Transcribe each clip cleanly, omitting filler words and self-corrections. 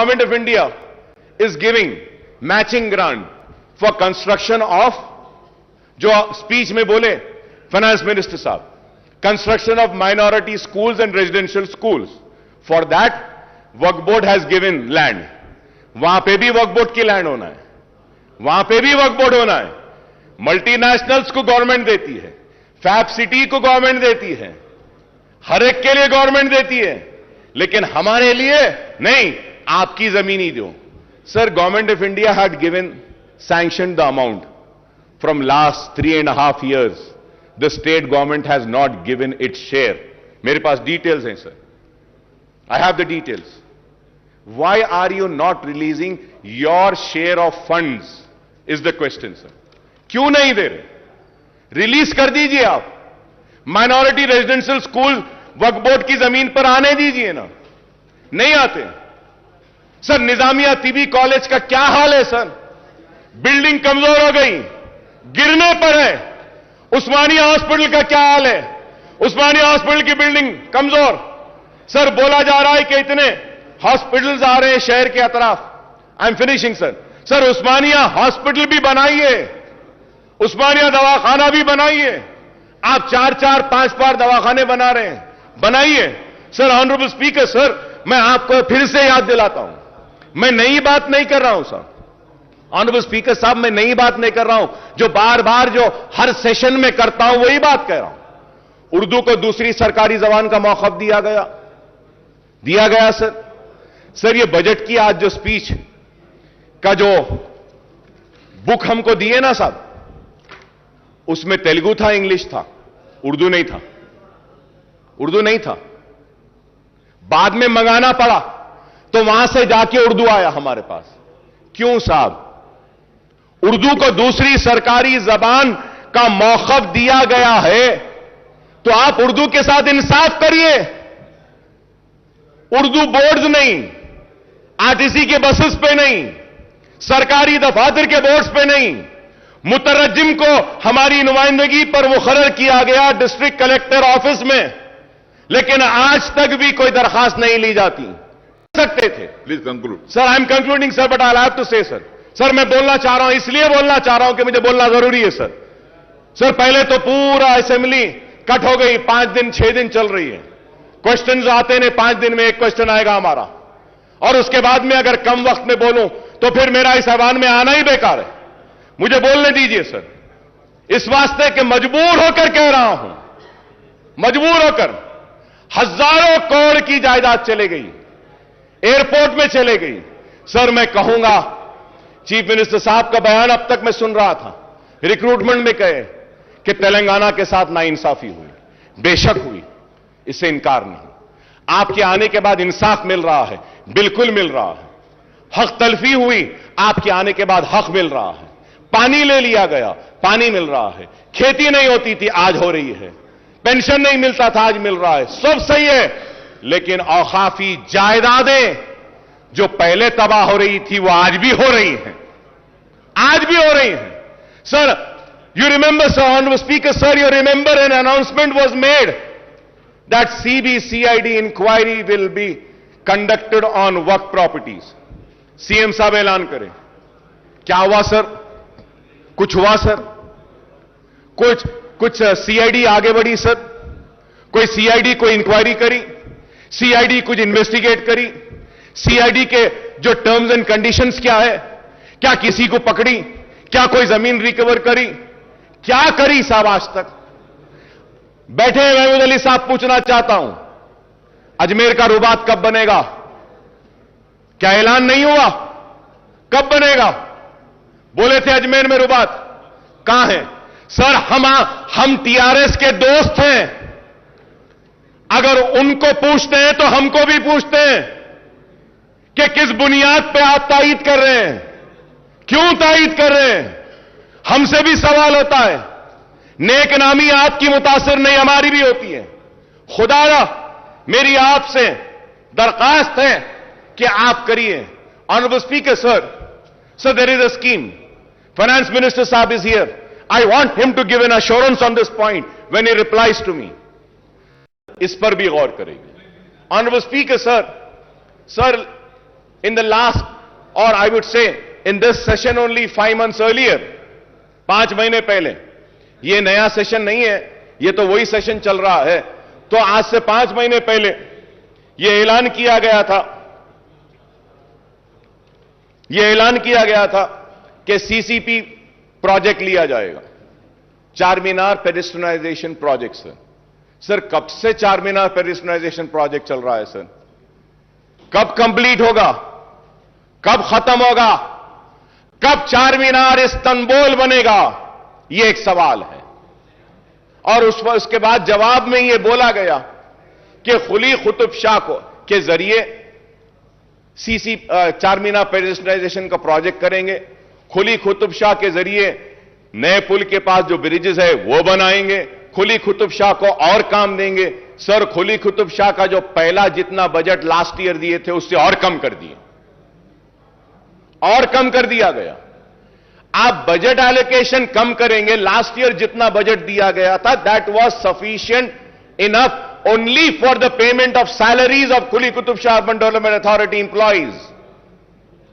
government of India is giving matching grant for construction of, जो speech में बोले finance minister साहब, construction of minority schools and residential schools. For that, Waqf board has given land. वहां पे भी वक्फ board की land होना है, वहां पे भी वक्फ बोर्ड होना है. मल्टीनेशनल्स को गवर्नमेंट देती है, फैब सिटी को गवर्नमेंट देती है, हर एक के लिए गवर्नमेंट देती है, लेकिन हमारे लिए नहीं. आपकी जमीन ही दो. Sir, government of India had given sanction the amount. From last 3.5 years the state government has not given its share. मेरे पास डिटेल्स हैं sir, I have the details. Why are you not releasing your share of funds is the question, sir. क्यों नहीं दे रहे? Release कर दीजिए आप. Minority residential school वक्फ board की जमीन पर आने दीजिए ना. नहीं आते. सर, निजामिया तिबी कॉलेज का क्या हाल है सर? बिल्डिंग कमजोर हो गई, गिरने पर है. उस्मानिया हॉस्पिटल का क्या हाल है? उस्मानिया हॉस्पिटल की बिल्डिंग कमजोर. सर, बोला जा रहा है कि इतने हॉस्पिटल्स आ रहे हैं शहर के अतराफ. I am finishing sir. Sir, Osmania hospital भी बनाइए, उस्मानिया दवाखाना भी बनाइए. आप 4-4, 5 दवाखाने बना रहे हैं, बनाइए. सर, ऑनरेबल स्पीकर सर, मैं आपको फिर से याद दिलाता हूं, मैं नई बात नहीं कर रहा हूं सर. ऑनरेबल स्पीकर साहब, मैं नई बात नहीं कर रहा हूं. जो बार बार जो हर सेशन में करता हूं वही बात कह रहा हूं. उर्दू को दूसरी सरकारी जबान का मौकफ दिया गया सर. सर, ये बजट की आज जो स्पीच का जो बुक हमको दिए ना साहब, उसमें तेलुगु था, इंग्लिश था, उर्दू नहीं था. उर्दू नहीं था. बाद में मंगाना पड़ा तो वहां से जाके उर्दू आया हमारे पास. क्यों साहब? उर्दू को दूसरी सरकारी जबान का मौकफ दिया गया है तो आप उर्दू के साथ इंसाफ करिए. उर्दू बोर्ड्स नहीं, आरटीसी के बसेस पे नहीं, सरकारी दफातर के बोर्ड्स पे नहीं, मुतरज्जिम को हमारी नुमाइंदगी पर मुकर्रर किया गया डिस्ट्रिक्ट कलेक्टर ऑफिस में, लेकिन आज तक भी कोई दरखास्त नहीं ली जाती. सकते थे. Please conclude sir. I am concluding sir, but I have to say sir. Sir, मैं बोलना चाह रहा हूं, इसलिए बोलना चाह रहा हूं कि मुझे बोलना जरूरी है सर. सर, पहले तो पूरा असेंबली कट हो गई, 5 दिन 6 दिन चल रही है. क्वेश्चंस आते ने, 5 दिन में एक क्वेश्चन आएगा हमारा, और उसके बाद में अगर कम वक्त में बोलूं तो फिर मेरा इस ऐवान में आना ही बेकार है. मुझे बोलने दीजिए सर. इस वास्ते कि मजबूर होकर कह रहा हूं, मजबूर होकर. हजारों करोड़ की जायदाद चले गई, एयरपोर्ट में चले गई. सर, मैं कहूंगा, चीफ मिनिस्टर साहब का बयान अब तक मैं सुन रहा था, रिक्रूटमेंट में कहे कि तेलंगाना के साथ नाइंसाफी हुई. बेशक हुई, इससे इनकार नहीं. आपके आने के बाद इंसाफ मिल रहा है, बिल्कुल मिल रहा है. हक तलफी हुई, आपके आने के बाद हक मिल रहा है. पानी ले लिया गया, पानी मिल रहा है. खेती नहीं होती थी, आज हो रही है. पेंशन नहीं मिलता था, आज मिल रहा है. सब सही है, लेकिन औकाफी जायदादें जो पहले तबाह हो रही थी वो आज भी हो रही हैं, आज भी हो रही हैं. Sir, you remember, sir, honorable speaker sir, you remember an announcement was made that CBCID inquiry will be conducted on Waqf properties. CM साहब ऐलान करें. क्या हुआ सर? कुछ हुआ सर? कुछ सीआईडी आगे बढ़ी सर? कोई सीआईडी कोई इंक्वायरी करी? सीआईडी कुछ इन्वेस्टिगेट करी? सीआईडी के जो टर्म्स एंड कंडीशंस क्या है? क्या किसी को पकड़ी? क्या कोई जमीन रिकवर करी? क्या करी साहब आज तक? बैठे महमूद अली साहब, पूछना चाहता हूं, अजमेर का रुबात कब बनेगा? क्या ऐलान नहीं हुआ? कब बनेगा? बोले थे अजमेर में रुबात, कहां है? सर, हम टीआरएस के दोस्त हैं. अगर उनको पूछते हैं तो हमको भी पूछते हैं कि किस बुनियाद पे आप तायीद कर रहे हैं, क्यों तायीद कर रहे हैं. हमसे भी सवाल होता है. नेक नामी आपकी मुतासिर नहीं, हमारी भी होती है. खुदारा मेरी आपसे दरखास्त है कि आप करिए. Honourable speaker sir, there is a scheme. Finance minister साहब is here. I want him to give an assurance on this point when he replies to me. इस पर भी गौर करेंगे. Honourable speaker sir, in the last, or I would say in this session only 5 months earlier, 5 महीने पहले, ये नया session नहीं है, ये तो वही सेशन चल रहा है। तो आज से 5 महीने पहले ये ऐलान किया गया था कि सीसीपी प्रोजेक्ट लिया जाएगा, चार मीनार पेडेस्ट्रियनाइजेशन प्रोजेक्ट। सर कब से चार मीनार पेडेस्ट्रियनाइजेशन प्रोजेक्ट चल रहा है सर? कब कंप्लीट होगा? कब खत्म होगा? कब चार मीनार इस्तांबुल बनेगा? यह एक सवाल है। और उसके बाद जवाब में यह बोला गया कि कुली कुतुब शाह के जरिए चार मीनार पेडेस्ट्रियनाइजेशन का प्रोजेक्ट करेंगे, कुली कुतुब शाह के जरिए नए पुल के पास जो ब्रिजेस है वो बनाएंगे, कुली कुतुब शाह को और काम देंगे। सर कुली कुतुब शाह का जो पहला जितना बजट लास्ट ईयर दिए थे उससे और कम कर दिए, और कम कर दिया गया। आप बजट एलोकेशन कम करेंगे, लास्ट ईयर जितना बजट दिया गया था that was sufficient enough only for the payment of salaries of Quli Qutb Shah urban development authority employees,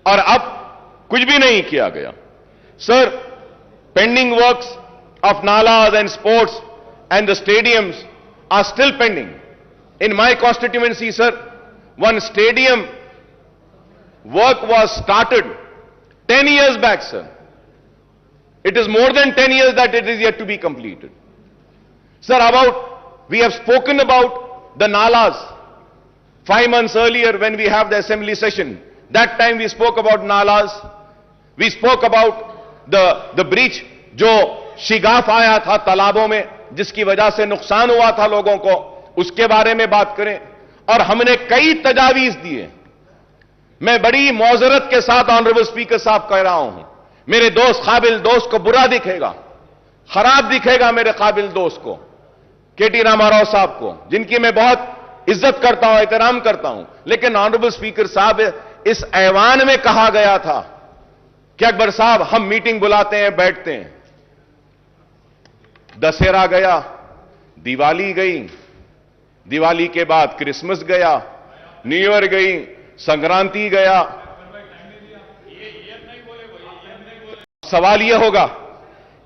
और अब कुछ भी नहीं किया गया। Sir pending works of nalas and sports and the stadiums are still pending. In my constituency, sir, one stadium work was started 10 years back, sir. It is more than 10 years that it is yet to be completed. Sir, we have spoken about the nalas 5 months earlier when we have the assembly session. That time we spoke about nalas. We spoke about the breach जो शिगाफ आया था तालाबों में, जिसकी वजह से नुकसान हुआ था लोगों को, उसके बारे में बात करें। और हमने कई तजावीज दिए। मैं बड़ी मौजरत के साथ ऑनरेबल स्पीकर साहब कह रहा हूं, मेरे दोस्त काबिल दोस्त को बुरा दिखेगा, खराब दिखेगा मेरे काबिल दोस्त को, केटी रामाराव साहब को, जिनकी मैं बहुत इज्जत करता हूं, एहतराम करता हूं। लेकिन ऑनरेबल स्पीकर साहब, इस ऐवान में कहा गया था कि अकबर साहब हम मीटिंग बुलाते हैं, बैठते हैं। दशहरा गया, दिवाली गई, दिवाली के बाद क्रिसमस गया, न्यू ईयर गई, संक्रांति गया। सवाल यह होगा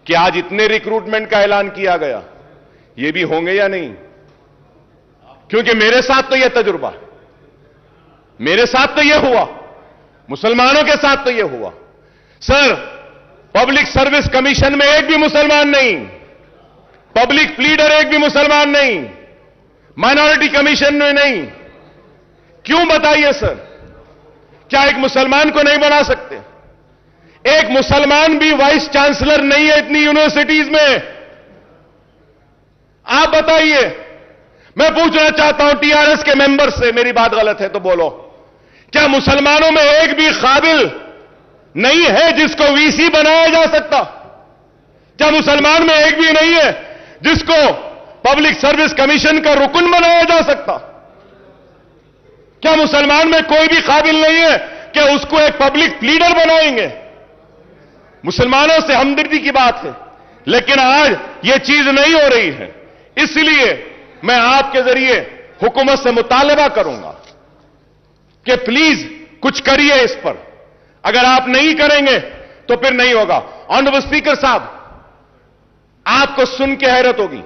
कि आज इतने रिक्रूटमेंट का ऐलान किया गया, ये भी होंगे या नहीं? क्योंकि मेरे साथ तो यह तजुर्बा, मेरे साथ तो यह हुआ, मुसलमानों के साथ तो यह हुआ। सर पब्लिक सर्विस कमीशन में एक भी मुसलमान नहीं, पब्लिक प्लीडर एक भी मुसलमान नहीं, माइनॉरिटी कमीशन में नहीं। क्यों बताइए सर? क्या एक मुसलमान को नहीं बना सकते? एक मुसलमान भी वाइस चांसलर नहीं है इतनी यूनिवर्सिटीज में। आप बताइए। मैं पूछना चाहता हूं टीआरएस के मेंबर से, मेरी बात गलत है तो बोलो, क्या मुसलमानों में एक भी काबिल नहीं है जिसको वीसी बनाया जा सकता? क्या मुसलमान में एक भी नहीं है जिसको पब्लिक सर्विस कमीशन का रुकन बनाया जा सकता? क्या मुसलमान में कोई भी काबिल नहीं है कि उसको एक पब्लिक लीडर बनाएंगे? मुसलमानों से हमदर्दी की बात है, लेकिन आज यह चीज नहीं हो रही है। इसलिए मैं आपके जरिए हुकूमत से मुतालबा करूंगा कि प्लीज कुछ करिए इस पर। अगर आप नहीं करेंगे तो फिर नहीं होगा। ऑनरेबल स्पीकर साहब, आपको सुन के हैरत होगी,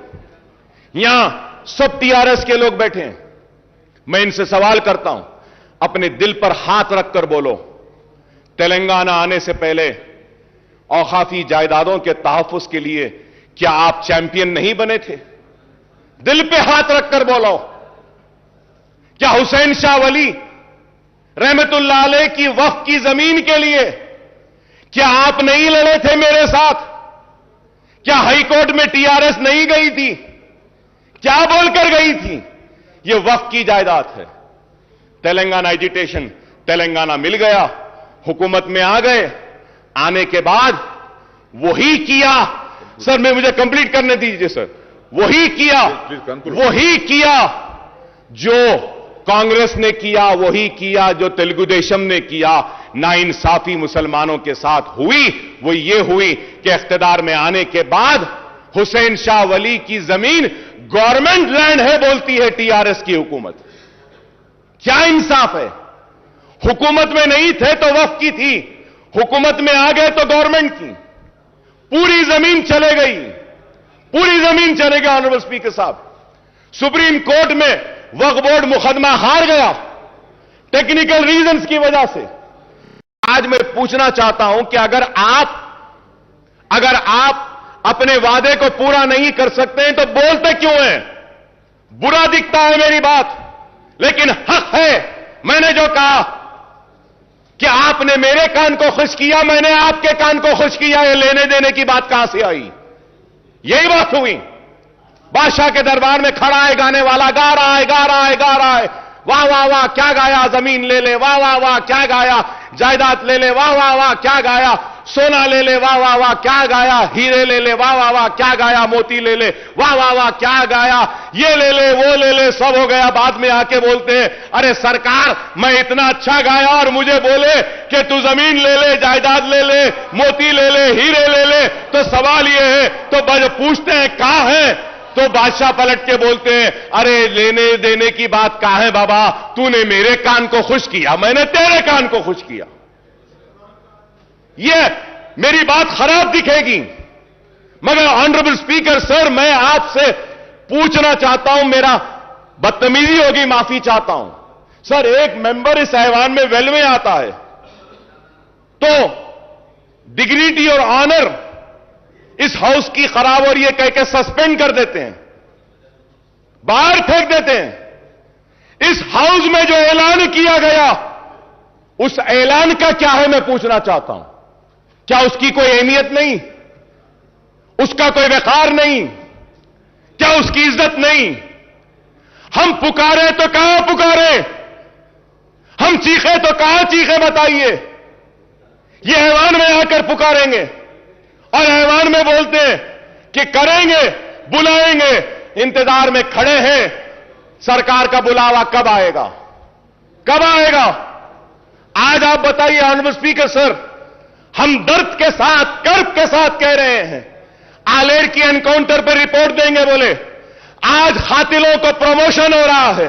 यहां सब टीआरएस के लोग बैठे हैं। मैं इनसे सवाल करता हूं, अपने दिल पर हाथ रखकर बोलो, तेलंगाना आने से पहले औकाफी जायदादों के तहफ्फुज के लिए क्या आप चैंपियन नहीं बने थे? दिल पे हाथ रखकर बोलो। क्या हुसैन शाह वली रहमतुल्लाह अलैह की वक्फ की जमीन के लिए क्या आप नहीं लड़े थे मेरे साथ? क्या हाईकोर्ट में टीआरएस नहीं गई थी? क्या बोलकर गई थी? यह वक्फ की जायदाद है। तेलंगाना एजिटेशन, तेलंगाना मिल गया, हुकूमत में आ गए, आने के बाद वही किया। सर मैं मुझे कंप्लीट करने दीजिए सर। वही किया जो कांग्रेस ने किया, वही किया जो तेलुगु देशम ने किया। नाइंसाफी मुसलमानों के साथ हुई, वो ये हुई कि इख्तिदार में आने के बाद हुसैन शाह वली की जमीन गवर्नमेंट लैंड है बोलती है टीआरएस की हुकूमत। क्या इंसाफ है? हुकूमत में नहीं थे तो वक्फ की थी, हुकूमत में आ गए तो गवर्नमेंट की। पूरी जमीन चले गई, पूरी जमीन चले गई। ऑनरेबल स्पीकर साहब, सुप्रीम कोर्ट में वक्फ बोर्ड मुकदमा हार गया टेक्निकल रीजंस की वजह से। आज मैं पूछना चाहता हूं कि अगर आप अपने वादे को पूरा नहीं कर सकते हैं तो बोलते क्यों हैं? बुरा दिखता है मेरी बात, लेकिन हक है। मैंने जो कहा कि आपने मेरे कान को खुश किया, मैंने आपके कान को खुश किया, ये लेने देने की बात कहां से आई? यही बात हुई। बादशाह के दरबार में खड़ा है गाने वाला, गा रहा है, गा रहा है, गा रहा है, वाह वाह वाह क्या गाया, जमीन ले ले, वाह वाह वाह क्या गाया, जायदाद ले ले, वाह वाह वाह क्या गाया, सोना ले ले, वाह वाह वाह क्या गाया, हीरे ले ले, वाह वाह वाह क्या गाया, मोती ले ले, वाह वाह वाह क्या गाया, ये ले ले, वो ले ले, सब हो गया। बाद में आके बोलते हैं, अरे सरकार मैं इतना अच्छा गाया और मुझे बोले कि तू जमीन ले ले, जायदाद ले ले, मोती ले ले, हीरे ले ले। तो सवाल ये है, तो पूछते हैं कहां है? तो बादशाह पलट के बोलते हैं, अरे लेने देने की बात कहां है बाबा, तूने मेरे कान को खुश किया, मैंने तेरे कान को खुश किया। यह मेरी बात खराब दिखेगी, मगर ऑनरेबल स्पीकर सर, मैं आपसे पूछना चाहता हूं, मेरा बदतमीजी होगी, माफी चाहता हूं सर। एक मेंबर इस ऐवान में वेल में आता है तो डिग्निटी और ऑनर इस हाउस की खराब और ये कह के सस्पेंड कर देते हैं, बाहर फेंक देते हैं। इस हाउस में जो ऐलान किया गया, उस ऐलान का क्या है मैं पूछना चाहता हूं। क्या उसकी कोई अहमियत नहीं? उसका कोई वकार नहीं? क्या उसकी इज्जत नहीं? हम पुकारे तो कहां पुकारे, हम चीखे तो कहां चीखे, बताइए। ये ऐवान में आकर पुकारेंगे और ऐवान में बोलते हैं कि करेंगे, बुलाएंगे, इंतजार में खड़े हैं। सरकार का बुलावा कब आएगा, कब आएगा? आज आप बताइए ऑनरेबल स्पीकर सर, हम दर्द के साथ, कर्ब के साथ कह रहे हैं, आलेर की एनकाउंटर पर रिपोर्ट देंगे बोले, आज कातिलों को प्रमोशन हो रहा है,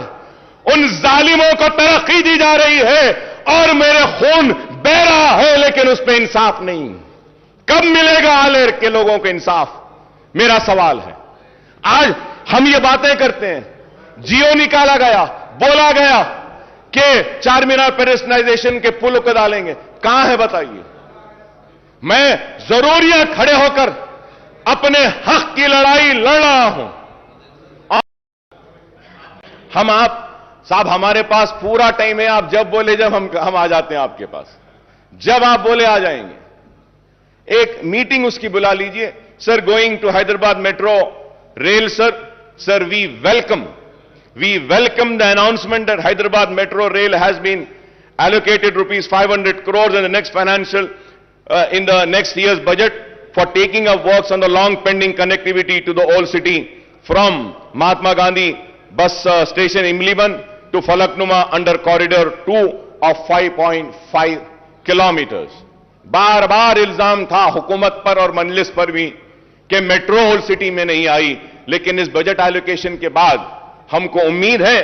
उन जालिमों को तरक्की दी जा रही है और मेरे खून बह रहा है, लेकिन उस पर इंसाफ नहीं। कब मिलेगा आलेर के लोगों को इंसाफ, मेरा सवाल है। आज हम ये बातें करते हैं, जियो निकाला गया, बोला गया कि चार मीनार पेडेस्टलाइजेशन के पुल को डालेंगे, कहां है बताइए। मैं जरूर यहां खड़े होकर अपने हक की लड़ाई लड़ रहा हूं। आप साहब, हमारे पास पूरा टाइम है, आप जब बोले जब हम आ जाते हैं आपके पास, जब आप बोले आ जाएंगे। एक मीटिंग उसकी बुला लीजिए sir, going to Hyderabad metro rail sir we welcome the announcement that Hyderabad Metro Rail has been allocated rupees 500 crores in the next financial in the next year's budget for taking up works on the long pending connectivity to the old city from Mahatma Gandhi bus station Imliban to Falaknuma under corridor 2 of 5.5 kilometers. बार बार इल्जाम था हुकूमत पर और मजलिस पर भी कि metro old city में नहीं आई, लेकिन इस बजट एलोकेशन के बाद हमको उम्मीद है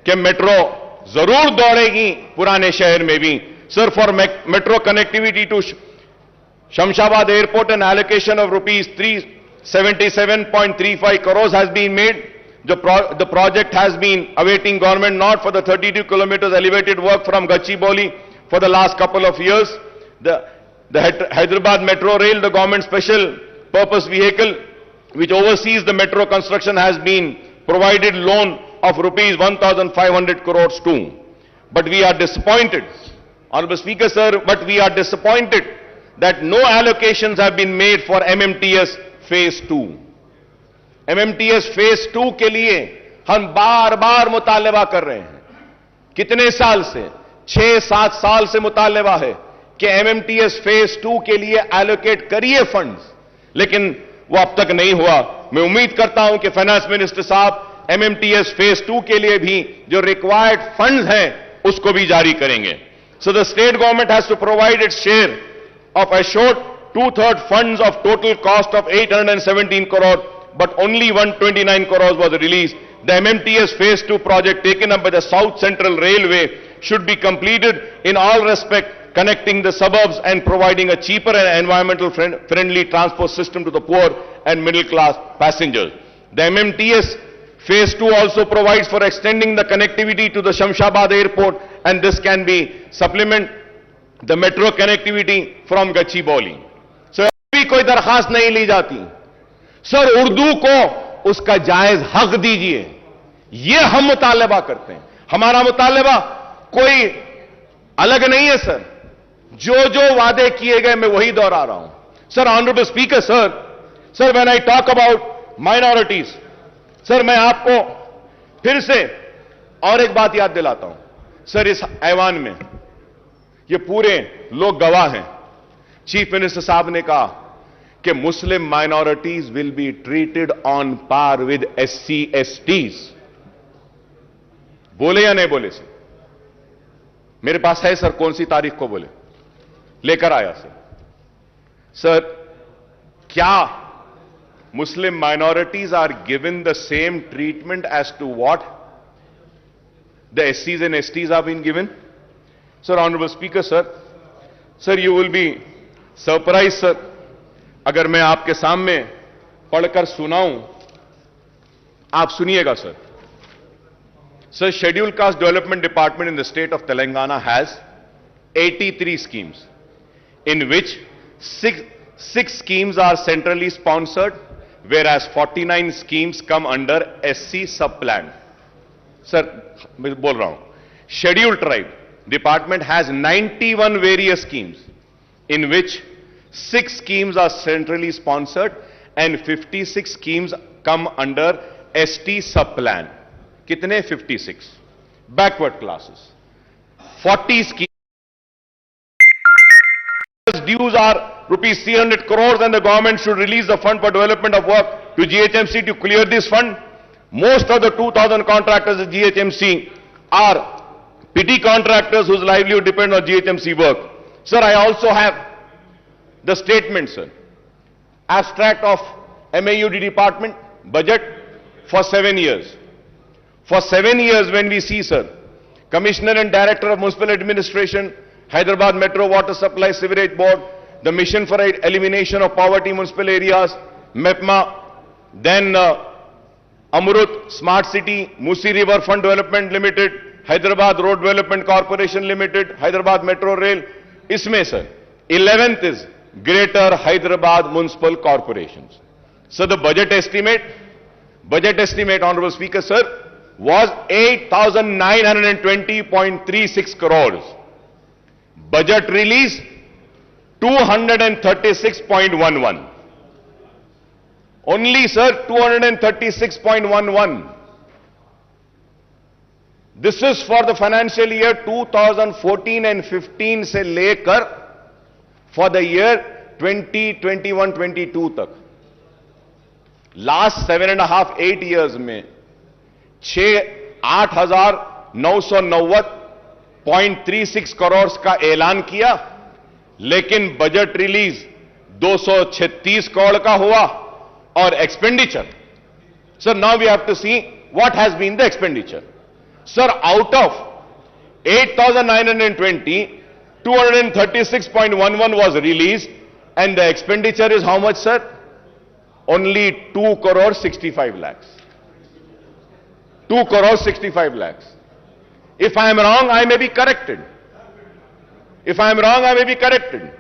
कि मेट्रो जरूर दौड़ेगी पुराने शहर में भी। Sir, for metro connectivity to Shamshabad airport and allocation of rupees 377.35 crores has been made. The project has been awaiting government nod for the 32 kilometers elevated work from Gachibowli for the last couple of years. The Hyderabad Metro Rail, the government special purpose vehicle which oversees the metro construction, has been provided loan of rupees 1,500 crores too. But we are disappointed, Honorable Speaker sir, but we are disappointed that no allocations have been made for MMTS phase 2. MMTS phase 2 के लिए हम बार बार मुतालबा कर रहे हैं, कितने साल से, 6-7 साल से मुतालबा है कि MMTS phase 2 के लिए एलोकेट करिए फंड्स, लेकिन वो अब तक नहीं हुआ। मैं उम्मीद करता हूं कि फाइनेंस मिनिस्टर साहब MMTS phase 2 के लिए भी जो रिक्वायर्ड फंड्स हैं उसको भी जारी करेंगे। So the state government has to provide its share of assured 2/3 funds of total cost of 817 crore, but only 129 crores was released. The MMTS phase 2 project taken up by the South Central Railway should be completed in all respect, connecting the suburbs and providing a cheaper and environmental friendly transport system to the poor and middle class passengers. The MMTS Phase 2 also provides for extending the connectivity to the Shamshabad airport, and this can be supplement the metro connectivity from Gachibowli. So अभी कोई दरखास्त नहीं ली जाती, sir Urdu को उसका जायज हक दीजिए, ये हम मुतालबा करते हैं. हमारा मुतालबा कोई अलग नहीं है सर, जो जो वादे किए गए मैं वही दोहरा रहा हूं. Sir honourable speaker sir when I talk about minorities, sir मैं आपको फिर से और एक बात याद दिलाता हूं. सर इस ऐवान में ये पूरे लोग गवाह हैं, चीफ मिनिस्टर साहब ने कहा कि Muslim minorities will be treated on par with SC STs. बोले या नहीं बोले सर? मेरे पास है सर, कौन सी तारीख को बोले, लेकर आया सर. सर क्या Muslim minorities are given the same treatment as to what the SCs and STs have been given? Sir, Honorable Speaker, sir, you will be surprised, sir, अगर मैं आपके सामने पढ़कर सुनाऊं, आप सुनिएगा sir. Sir, Scheduled Caste Development Department in the state of Telangana has 83 schemes, in which six schemes are centrally sponsored, whereas 49 schemes come under SC sub-plan. Sir, मैं बोल रहा हूं, Scheduled Tribe Department has 91 various schemes, in which 6 schemes are centrally sponsored and 56 schemes come under ST sub-plan. कितने? 56. Backward classes. 40 schemes. Dues are rupees 300 crores, and the government should release the fund for development of work to GHMC to clear this fund. Most of the 2,000 contractors at GHMC are PT contractors whose livelihood depends on GHMC work. Sir, I also have the statement, sir. Abstract of MAUD department budget for 7 years. For 7 years when we see, sir, Commissioner and Director of Municipal Administration, Hyderabad Metro Water Supply Sewerage Board, the Mission for Elimination of Poverty Municipal Areas, MEPMA, then Amrut Smart City, Musi River Fund Development Limited, Hyderabad Road Development Corporation Limited, Hyderabad Metro Rail. Isme sir, 11th is Greater Hyderabad Municipal Corporations. So the budget estimate, Honorable Speaker, sir, was 8,920.36 crores. Budget release 236.11. Only, sir, 236.11. This is for the financial year 2014 and 15 से लेकर for the year 2021-22 तक. Last 7.5-8 years में 8,990.36 करोड़ का ऐलान किया, लेकिन budget release 236 crore का हुआ. और expenditure, sir, now we have to see what has been the expenditure. Sir, out of 8,920, 236.11 was released, and the expenditure is how much, sir? Only 2 crore 65 lakhs. 2 crore 65 lakhs. If I am wrong, I may be corrected. If I am wrong, I may be corrected.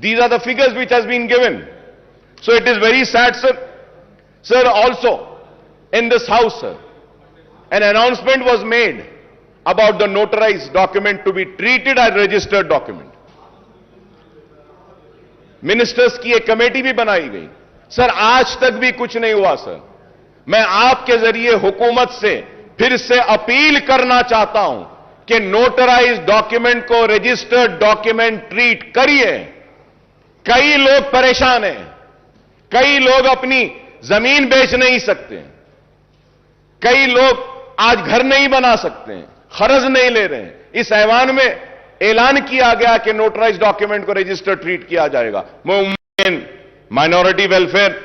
These are the figures which has been given. So it is very sad, sir. Sir, also in this house, sir, an announcement was made about the notarized document to be treated as registered document. Ministers की एक committee भी बनाई गई. Sir, आज तक भी कुछ नहीं हुआ. सर, मैं आपके जरिए हुकूमत से फिर से अपील करना चाहता हूं कि नोटराइज डॉक्यूमेंट को रजिस्टर्ड डॉक्यूमेंट ट्रीट करिए. कई लोग परेशान हैं, कई लोग अपनी जमीन बेच नहीं सकते, कई लोग आज घर नहीं बना सकते हैं, खर्च नहीं ले रहे हैं. इस ऐवान में ऐलान किया गया कि नोटराइज डॉक्यूमेंट को रजिस्टर ट्रीट किया जाएगा. माइनॉरिटी वेलफेयर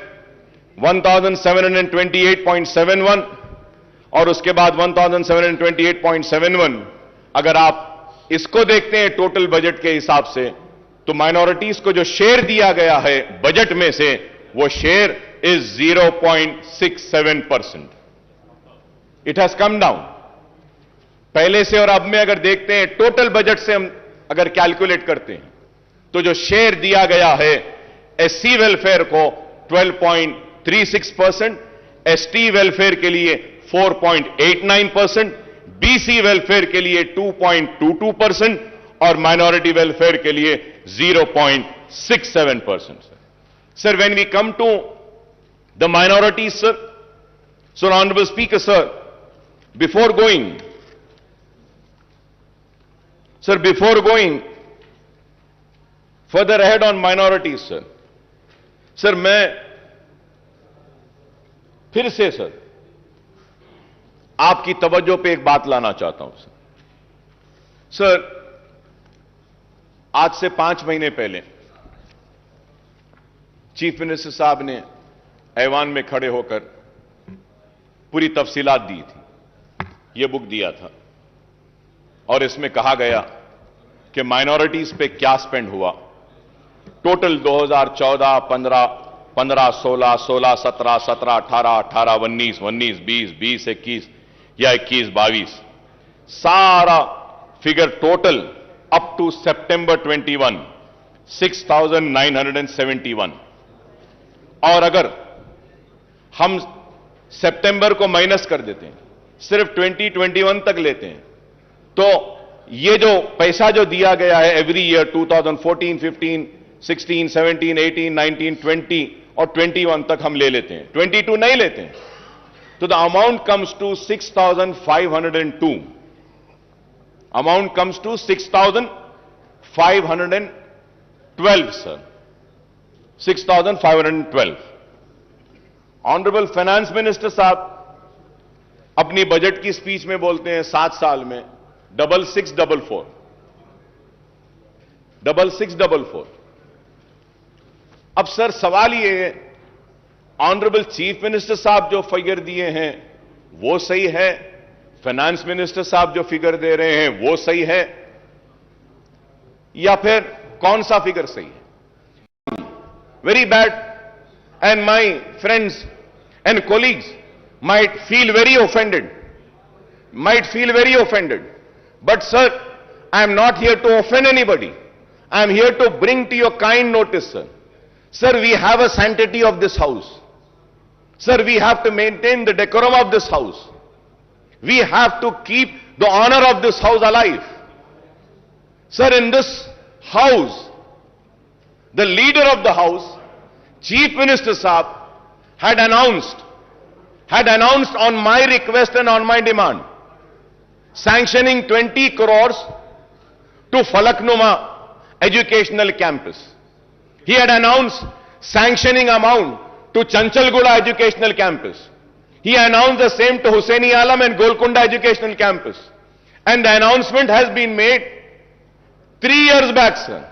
1728.71 और उसके बाद 1728.71. अगर आप इसको देखते हैं टोटल बजट के हिसाब से, तो माइनॉरिटीज को जो शेयर दिया गया है बजट में से, वो share is 0.67%. It has come down पहले से, और अब में अगर देखते हैं टोटल बजट से हम अगर कैलकुलेट करते हैं, तो जो शेयर दिया गया है एससी वेलफेयर को 12.36%, एसटी वेलफेयर के लिए 4.89%, बीसी वेलफेयर के लिए 2.22% और माइनॉरिटी वेलफेयर के लिए 0.67%. Sir, when we come to the minorities, sir, so Honorable Speaker, sir, before going further ahead on minorities, sir, मैं फिर से सर आपकी तवज्जो पे एक बात लाना चाहता हूं सर. आज से 5 महीने पहले चीफ मिनिस्टर साहब ने ऐवान में खड़े होकर पूरी तफसीलात दी थी. यह बुक दिया था और इसमें कहा गया कि माइनॉरिटीज पे क्या स्पेंड हुआ. टोटल 2014, 15, 16, 16, 17, 17, 18, 18, 19, 19, 20, 20, 21 या 21, 22, सारा फिगर टोटल अप टू सितंबर 21, 6,971. और अगर हम सितंबर को माइनस कर देते हैं, सिर्फ 2021 तक लेते हैं, तो ये जो पैसा जो दिया गया है एवरी ईयर 2014, 15, 16, 17, 18, 19, 20 और 21 तक हम ले लेते हैं, 22 नहीं लेते हैं, तो the amount comes to 6,502. Amount comes to 6,512 sir, 6,512. Honourable finance minister साहब अपनी बजट की स्पीच में बोलते हैं 7 साल में 6644. अब सर सवाल ये है, ऑनरेबल चीफ मिनिस्टर साहब जो फिगर दिए हैं वो सही है, फाइनेंस मिनिस्टर साहब जो फिगर दे रहे हैं वो सही है, या फिर कौन सा फिगर सही है? Very bad, and my friends and colleagues might feel very offended. But sir, I am not here to offend anybody. I am here to bring to your kind notice, sir. Sir, we have a sanctity of this house. Sir, we have to maintain the decorum of this house. We have to keep the honor of this house alive. Sir, in this house, the leader of the house, Chief Minister Saab, had announced on my request and on my demand, sanctioning 20 crores to Falaknuma Educational Campus. He had announced sanctioning amount to Chanchalguda Educational Campus. He announced the same to Hussaini Alam and Golconda Educational Campus. And the announcement has been made 3 years back, sir.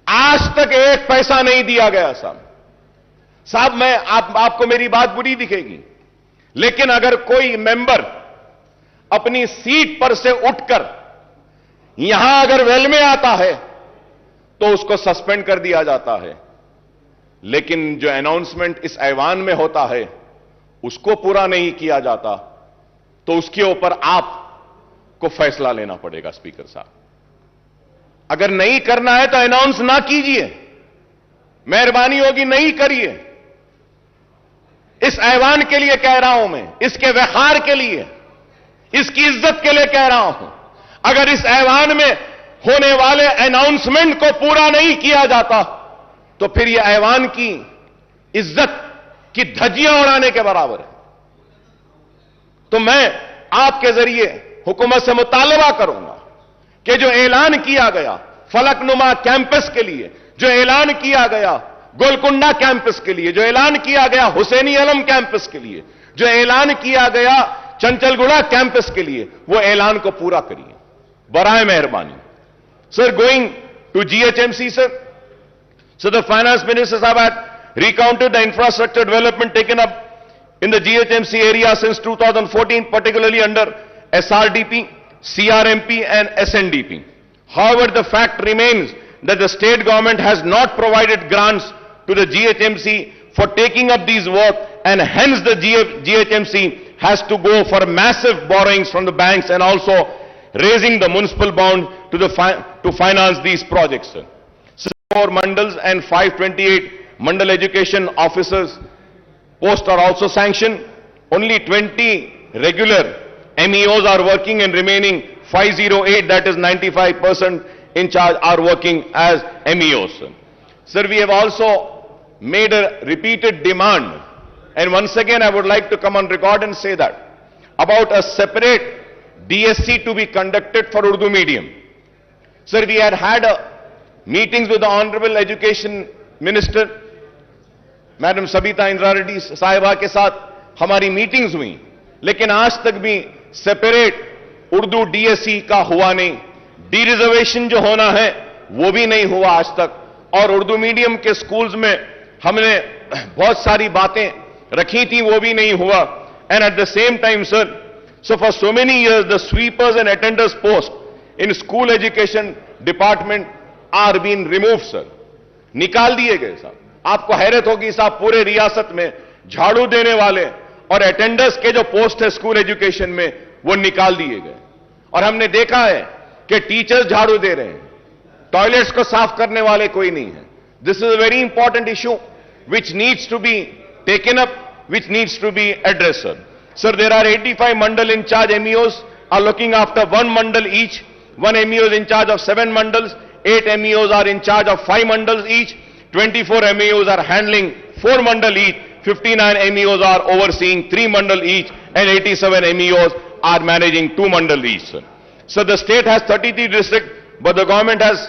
आज तक एक पैसा नहीं दिया गया साहब. मैं आपको मेरी बात बुरी दिखेगी, लेकिन अगर कोई मेंबर अपनी सीट पर से उठकर यहां अगर वेल में आता है तो उसको सस्पेंड कर दिया जाता है, लेकिन जो अनाउंसमेंट इस ऐवान में होता है उसको पूरा नहीं किया जाता, तो उसके ऊपर आपको फैसला लेना पड़ेगा स्पीकर साहब. अगर नहीं करना है तो अनाउंस ना कीजिए, मेहरबानी होगी नहीं करिए. इस ऐवान के लिए कह रहा हूं मैं, इसके वखार के लिए, इसकी इज्जत के लिए कह रहा हूं. अगर इस ऐवान में होने वाले अनाउंसमेंट को पूरा नहीं किया जाता तो फिर यह ऐवान की इज्जत की धज्जियां उड़ाने के बराबर है. तो मैं आपके जरिए हुकूमत से मुतालबा करूंगा कि जो ऐलान किया गया फलकनुमा कैंपस के लिए, जो ऐलान किया गया गोलकुंडा कैंपस के लिए, जो ऐलान किया गया हुसैनी आलम कैंपस के लिए, जो ऐलान किया गया चंचलगुड़ा कैंपस के लिए, वो ऐलान को पूरा करिए बराए मेहरबानी. Sir, going to GHMC, sir, so the finance minister had recounted the infrastructure development taken up in the GHMC area since 2014, particularly under SRDP, CRMP and SNDP. However, the fact remains that the state government has not provided grants to the GHMC for taking up these work, and hence the GHMC has to go for massive borrowings from the banks and also raising the municipal bond to finance these projects. 4 mandals and 528 mandal education officers posts are also sanctioned. Only 20 regular MEOs are working, and remaining 508, that is 95% in charge, are working as MEOs. Sir, we have also made a repeated demand, and once again I would like to come on record and say that about a separate DSC to be conducted for Urdu medium. Sir, we had meetings with the Honorable Education Minister, Madam Sabita Indra Reddy साहिबा के साथ हमारी meetings हुई, लेकिन आज तक भी separate Urdu DSC का हुआ नहीं। डी रिजर्वेशन जो होना है वो भी नहीं हुआ आज तक, और उर्दू मीडियम के स्कूल्स में हमने बहुत सारी बातें रखी थी, वो भी नहीं हुआ। And at the same time sir, so for so many years the sweepers and attenders post in school education department are been remove sir, निकाल दिए गए साहब। आपको हैरत होगी साहब, पूरे रियासत में झाड़ू देने वाले और अटेंडर्स के जो पोस्ट है स्कूल एजुकेशन में वो निकाल दिए गए। और हमने देखा है कि टीचर्स झाड़ू दे रहे हैं, टॉयलेट्स को साफ करने वाले कोई नहीं है। This is a very important issue which needs to be taken up, which needs to be addressed, sir. Sir, there are 85 mandal in charge MEOs are looking after 1 mandal each. 1 MEO is in charge of 7 mandals. 8 MEOs are in charge of 5 mandals each. 24 MEOs are handling 4 mandal each. 59 MEOs are overseeing 3 mandal each, and 87 MEOs are managing 2 mandal each, sir. So the state has 33 districts, but the government has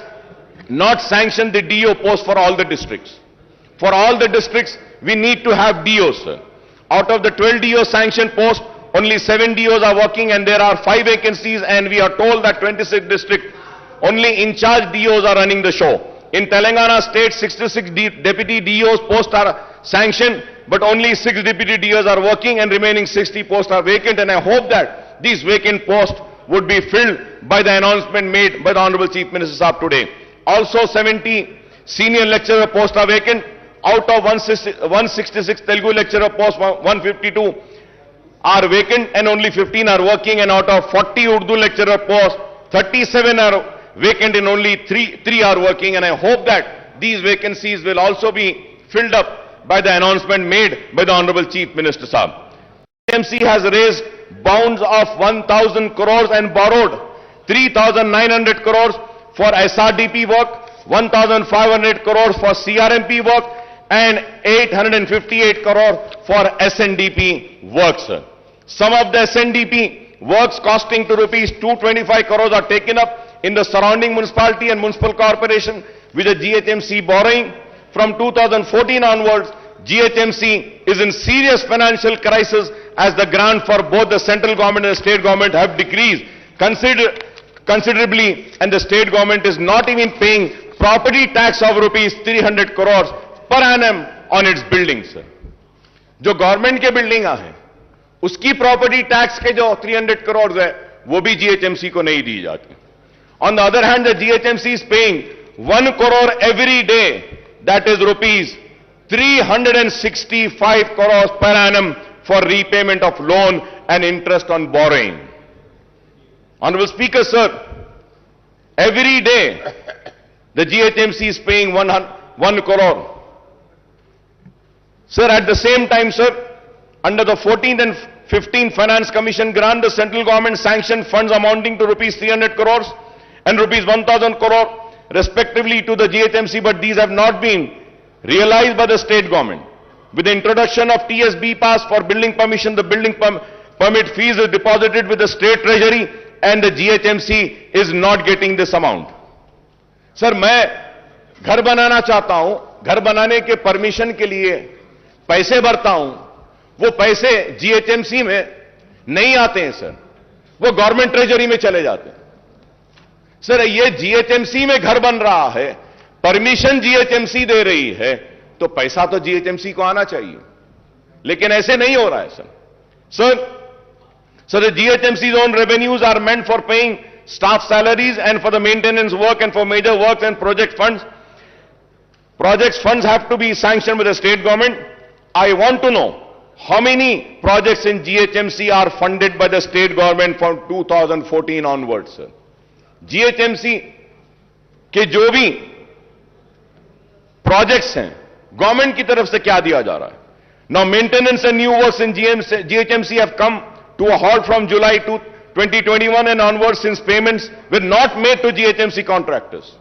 not sanctioned the DO post for all the districts. For all the districts, we need to have DOs, sir. Out of the 12 DO sanctioned posts, only 7 DOs are working, and there are 5 vacancies, and we are told that 26 districts, only in charge DOs are running the show. In Telangana state, 66 deputy DOs posts are sanctioned, but only 6 deputy DOs are working, and remaining 60 posts are vacant, and I hope that these vacant posts would be filled by the announcement made by the Honorable Chief Minister Saab today. Also, 70 senior lecturer posts are vacant. Out of 166 Telugu lecturer posts, 152 are vacant, and only 15 are working, and out of 40 Urdu lecturer posts, 37 are vacant, and only 3 are working, and I hope that these vacancies will also be filled up by the announcement made by the Honorable Chief Minister Saab. TMC has raised bonds of 1,000 crores and borrowed 3,900 crores for SRDP work, 1,500 crores for CRMP work, and 858 crore for SNDP works. Some of the SNDP works costing to rupees 225 crores are taken up in the surrounding municipality and municipal corporation with the GHMC borrowing. From 2014 onwards, GHMC is in serious financial crisis as the grant for both the central government and the state government have decreased considerably, and the state government is not even paying property tax of rupees 300 crores per annum on its buildings. जो government के building है उसकी property tax के जो 300 करोड़ है वो भी GHMC को नहीं दी जाती. On the other hand the GHMC is paying 1 crore every day, that is rupees 365 crores per annum for repayment of loan and interest on borrowing. Honorable Speaker, sir, every day the GHMC is paying 1 crore. Sir, at the same time, sir, under the 14th and 15th Finance Commission grant, the central government sanctioned funds amounting to rupees 300 crores and rupees 1,000 crore respectively to the GHMC, but these have not been realized by the state government. With the introduction of TSB pass for building permission, the building permit fees is deposited with the state treasury and the GHMC is not getting this amount. Sir, मैं घर बनाना चाहता हूं, घर बनाने के permission के लिए पैसे भरता हूं, वो पैसे जीएचएमसी में नहीं आते हैं सर, वो गवर्नमेंट ट्रेजरी में चले जाते हैं. सर, ये जीएचएमसी में घर बन रहा है, परमिशन जीएचएमसी दे रही है, तो पैसा तो जीएचएमसी को आना चाहिए, लेकिन ऐसे नहीं हो रहा है sir. Sir, So the GHMC's own revenues are meant for paying staff salaries and for the maintenance work and for major works and project funds. Projects funds have to be sanctioned by the state government. I want to know how many projects in GHMC are funded by the state government from 2014 onwards, sir. GHMC के जो भी projects हैं, government की तरफ से क्या दिया जा रहा है? Now maintenance and new works in GHMC have come to a halt from July 2021 and onwards, since payments were not made to GHMC contractors.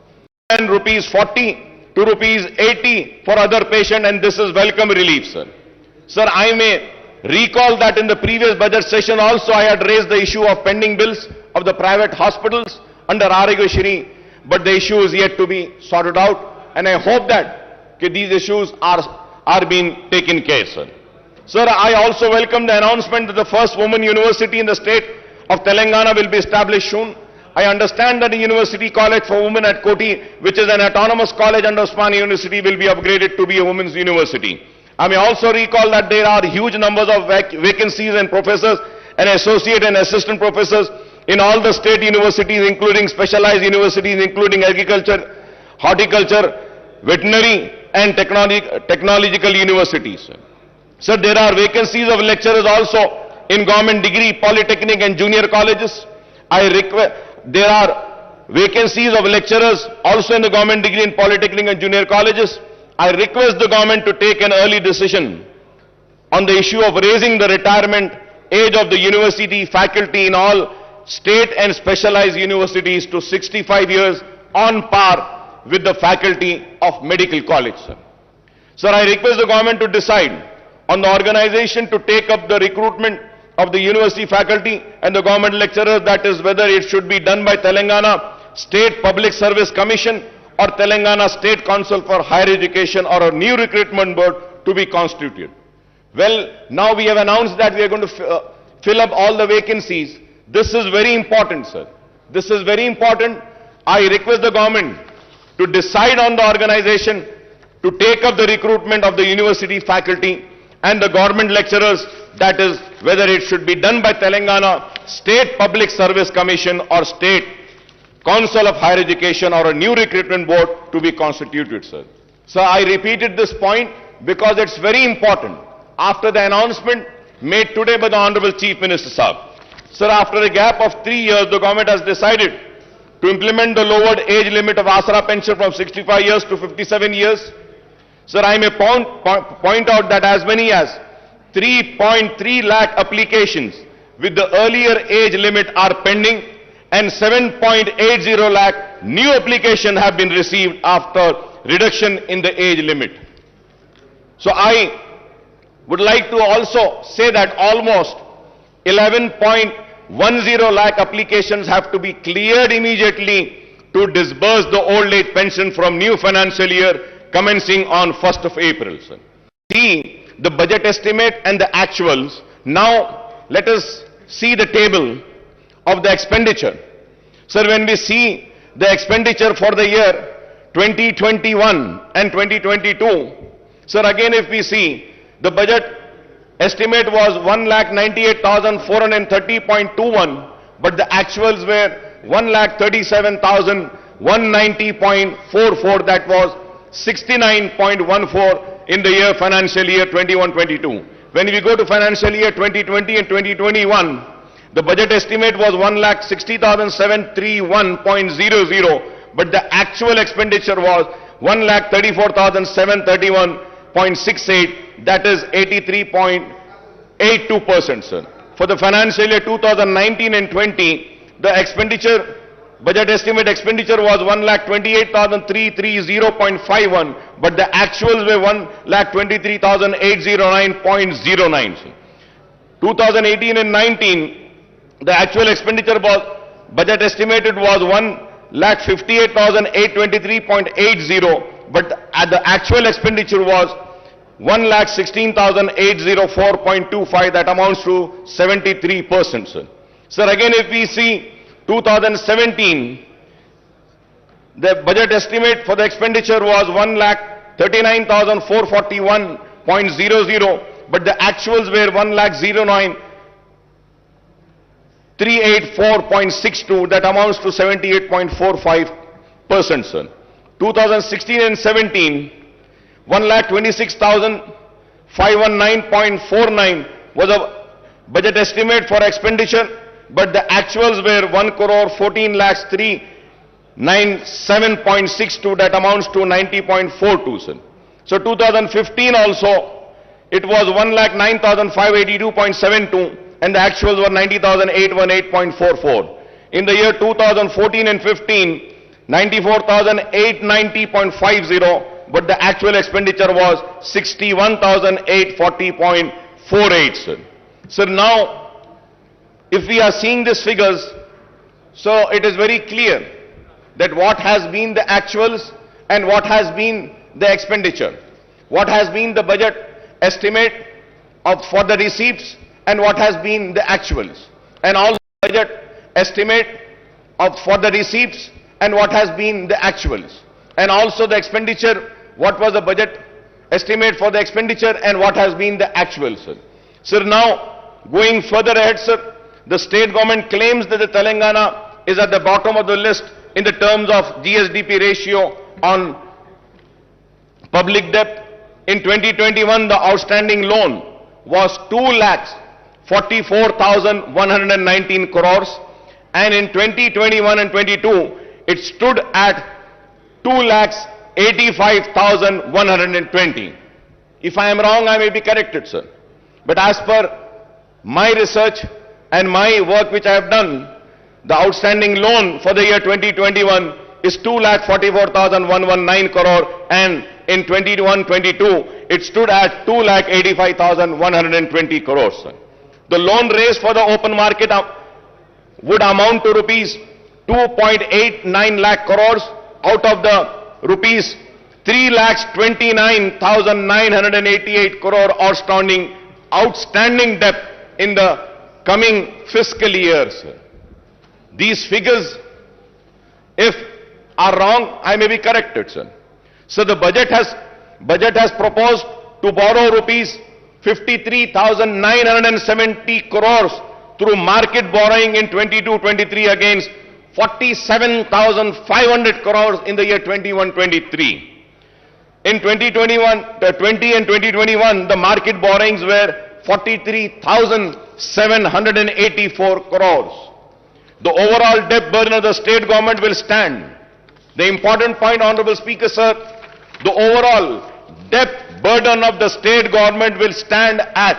And rupees 40 to rupees 80 for other patient, and this is welcome relief, sir. Sir, I may recall that in the previous budget session also I had raised the issue of pending bills of the private hospitals under Shri, but the issue is yet to be sorted out, and I hope that these issues are being taken care, sir. Sir, I also welcome the announcement that the first women university in the state of Telangana will be established soon. I understand that the University College for Women at Koti, which is an autonomous college under Osmania University, will be upgraded to be a women's university. I may also recall that there are huge numbers of vacancies and professors and associate and assistant professors in all the state universities, including specialized universities, including agriculture, horticulture, veterinary and technological universities. Sir, there are vacancies of lecturers also in government degree, polytechnic and junior colleges. There are vacancies of lecturers also in the government degree in polytechnic and junior colleges. I request the government to take an early decision on the issue of raising the retirement age of the university faculty in all state and specialized universities to 65 years on par with the faculty of medical college, sir. Sir, I request the government to decide on the organization to take up the recruitment of the university faculty and the government lecturers, that is whether it should be done by Telangana State Public Service Commission or Telangana State Council for Higher Education or a new recruitment board to be constituted. Well, now we have announced that we are going to fill up all the vacancies. This is very important, sir. This is very important. I request the government to decide on the organization to take up the recruitment of the university faculty and the government lecturers, that is whether it should be done by Telangana State Public Service Commission or State Council of Higher Education or a new recruitment board to be constituted, sir. So I repeated this point because it's very important after the announcement made today by the Honorable Chief Minister Sahab. Sir, after a gap of 3 years, the government has decided to implement the lowered age limit of Asra pension from 65 years to 57 years. Sir, I may point out that as many as 3.3 lakh applications with the earlier age limit are pending, and 7.80 lakh new applications have been received after reduction in the age limit. So I would like to also say that almost 11.10 lakh applications have to be cleared immediately to disburse the old age pension from new financial year commencing on 1st of April. Sir. See the budget estimate and the actuals. Now let us see the table of the expenditure. Sir, when we see the expenditure for the year 2021 and 2022, sir, again if we see the budget estimate was 1,98,430.21, but the actuals were 1,37,190.44, that was 69.14 in the year financial year 21-22. When we go to financial year 2020 and 2021, the budget estimate was 1,60,731.00, but the actual expenditure was 1,34,731.68, that is 83.82%, sir. For the financial year 2019 and 20, the expenditure, budget estimate expenditure was 1,28,330.51, but the actuals were 1,23,809.09. 2018 and 19, the actual expenditure was, budget estimated was 1,58,823.80, but the actual expenditure was 1,16,804.25, that amounts to 73%, sir. Sir, again if we see 2017, the budget estimate for the expenditure was 1,39,441.00, but the actuals were 1,09,000 384.62, that amounts to 78.45%, sir. 2016 and 17, 1,26,519.49 was a budget estimate for expenditure, but the actuals were 1,14,397.62, that amounts to 90.42, sir. So 2015 also, it was 1,09,582.72, and the actuals were 90,818.44. In the year 2014 and 15, 94,890.50, but the actual expenditure was 61,840.48, sir. So now, if we are seeing these figures, so it is very clear that what has been the actuals and what has been the expenditure, what has been the budget estimate for the receipts and what has been the actuals, and also budget estimate for the receipts and what has been the actuals, and also the expenditure, what was the budget estimate for the expenditure and what has been the actuals, sir. Sir, now going further ahead, sir, the state government claims that the Telangana is at the bottom of the list in the terms of GSDP ratio on public debt. In 2021, the outstanding loan was 2,44,119 crores, and in 2021 and 22, it stood at 2,85,120. If I am wrong, I may be corrected, sir. But as per my research and my work which I have done, the outstanding loan for the year 2021 is 2,44,119 crore, and in 21-22, it stood at 2,85,120 crores, sir. The loan raised for the open market would amount to rupees 2.89 lakh crores out of the rupees 3,29,988 crore outstanding debt in the coming fiscal year, sir. These figures, if are wrong, I may be corrected, sir. So the budget has proposed to borrow rupees 53,970 crores through market borrowing in 22-23 against 47,500 crores in the year 21-23. In 2020 and 2021, the market borrowings were 43,784 crores. The overall debt burden of the state government will stand. The important point, Honorable Speaker, sir, the overall debt burden of the state government will stand at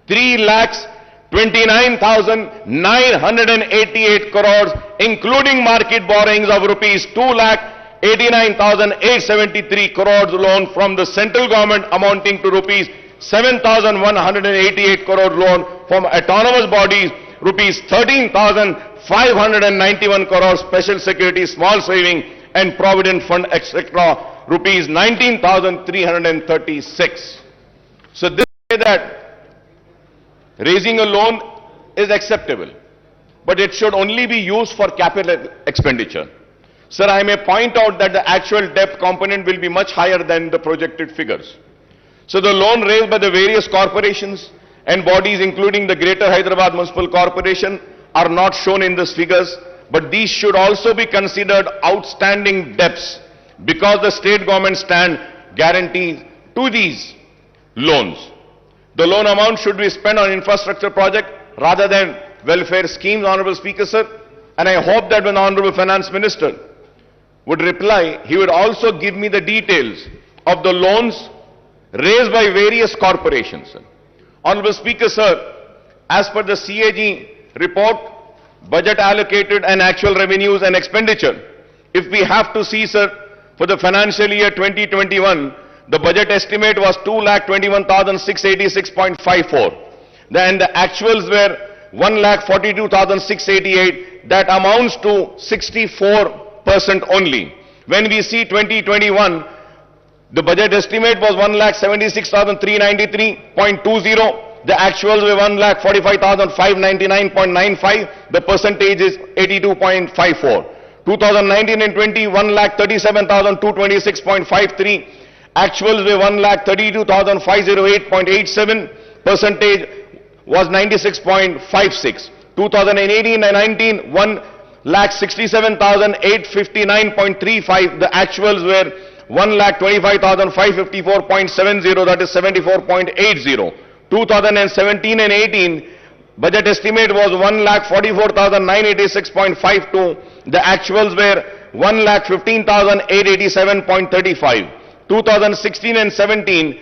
3,29,988 crores, including market borrowings of rupees 2,89,873 crores loan from the central government amounting to rupees 7,188 crore loan from autonomous bodies, rupees 13,591 crore special security small saving and provident fund, etc., rupees 19,336. So this way that raising a loan is acceptable, but it should only be used for capital expenditure. Sir, I may point out that the actual debt component will be much higher than the projected figures. So the loan raised by the various corporations and bodies, including the Greater Hyderabad Municipal Corporation, are not shown in these figures, but these should also be considered outstanding debts because the state government stand guarantees to these loans. The loan amount should be spent on infrastructure project rather than welfare schemes, Honorable Speaker, sir. And I hope that when the Honorable Finance Minister would reply, he would also give me the details of the loans raised by various corporations. Honorable Speaker, sir, as per the CAG report, budget allocated and actual revenues and expenditure, if we have to see, sir, for the financial year 2021, the budget estimate was 2,21,686.54. Then the actuals were 1,42,688. That amounts to 64% only. When we see 2021, the budget estimate was 1,76,393.20. The actuals were 1,45,599.95. The percentage is 82.54. 2019 and 20, 1,37,226.53. Actuals were 1,32,508.87. Percentage was 96.56. 2018 and 19, 1,67,859.35. The actuals were 1,25,554.70, that is 74.80. 2017 and 18, budget estimate was 1,44,986.52. The actuals were 1,15,887.35. 2016 and 17,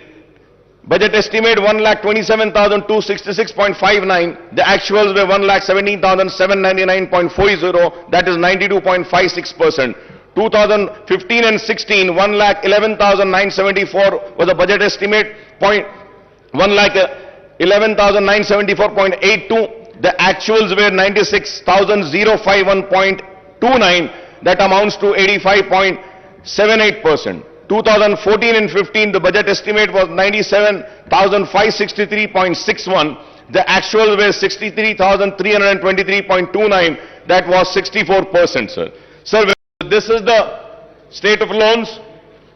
budget estimate 1,27,266.59. The actuals were 1,17,799.40. That is 92.56%. 2015 and 16, 1,11,974 was the budget estimate. 1,11,974.82. The actuals were 96,051.29. That amounts to 85.78%. 2014 and 15, the budget estimate was 97,563.61. The actuals were 63,323.29. That was 64%, sir. Sir, this is the state of loans.